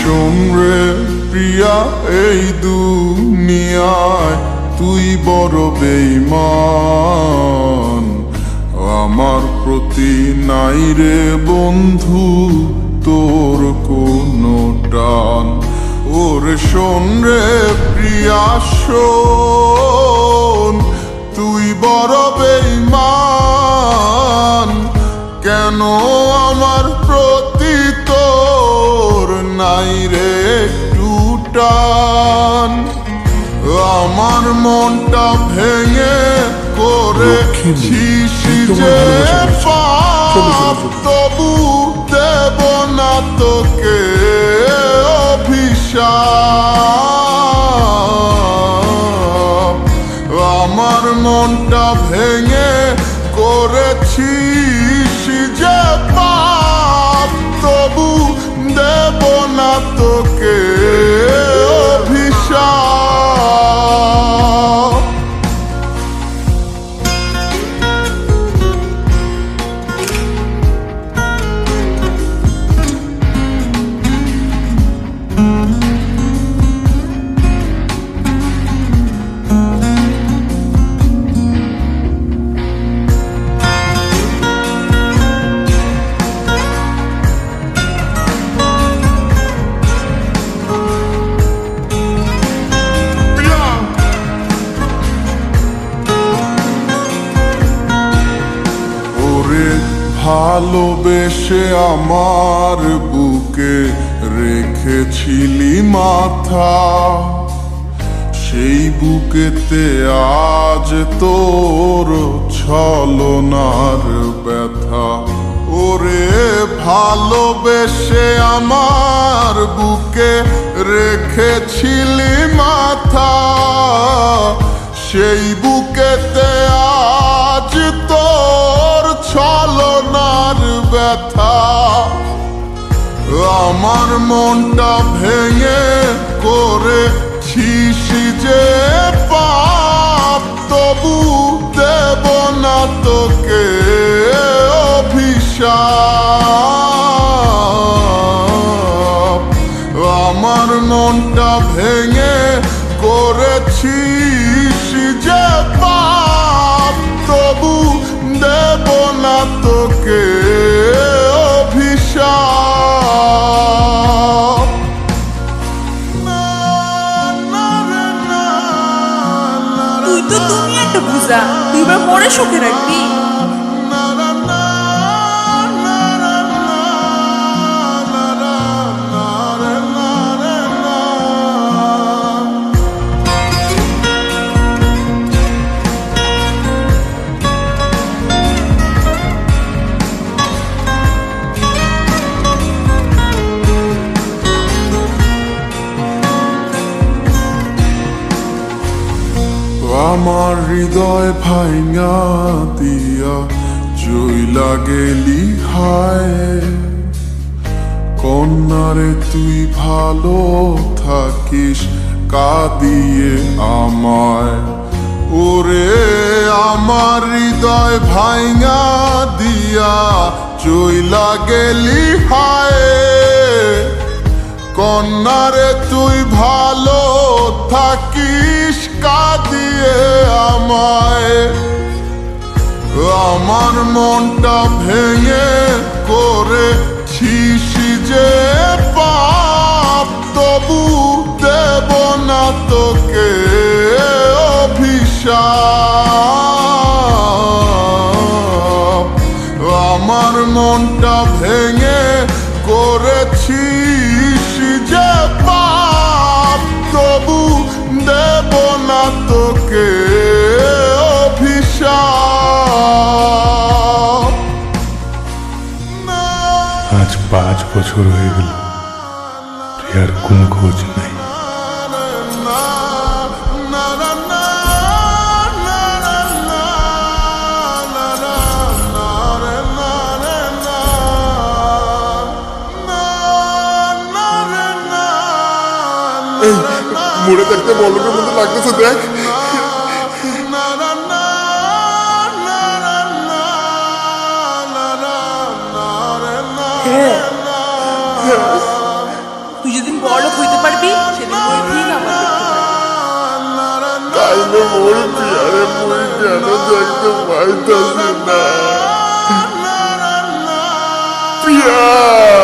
শোন রে প্রিয়া, এই দুনিয়ায় তুই বড় বেঈমান। আমার প্রতি নাই রে বন্ধু তোর কোনো টান। ওরে শোন রে প্রিয়া শোন, তুই বড় বেঈমান। কেন আমার প্রতি তোর নাই রে একটু টান? আমার মনটা ভেঙে করেছিস যে পাপ, তবু দেব না তোকে অভিশাপ। আমার মনটা ভেঙে করেছিস যে পাপ, তবু দেব না তোকে অভিশাপ। ভালোবেসে আমার বুকে রেখেছিলি মাথা, সেই বুকেতে আজ তোর ছলনার ব্যথা। ওরে ভালোবেসে আমার বুকে রেখেছিলি মাথা, সেই বুকেতে আজ তোর ছলনার ব্যথা। আমার মনটা ভেঙে করেছিস যে পাপ, তবু দেব না তোকে অভিশাপ। আমার মনটা ভেঙে করেছিস যে পাপ, তবু দেব না তোকে অভিশাপ। তুই তো তুমি একটা বুঝা, তুই এবার পরে শোকে রাখবি। আমার হৃদয় ভাঙা দিয়া চইলা গেলি হায়, কন্যারে তুই ভালো থাকিস কাঁদিয়ে আমায়। ওরে আমার হৃদয় ভাঙা দিয়া চইলা গেলি হায়, কন্যারে তুই ভালো থাকিস কাঁদিয়ে আমায়। আমার মনটা ভেঙে করেছিস যে পাপ, তবু দেব না তোকে অভিশাপ। আমার মনটা ভেঙে করেছিস যে পাপ, তবু দেব না তোকে অভিশাপ। আজ 5 বছর হয়ে গেল, প্রিয়ার কোনো খোঁজ নাই। মরে থাকতে বলকের মধ্যে লাগতেছে, দেখ। তুই যদি পাইতাছি না প্রিয়া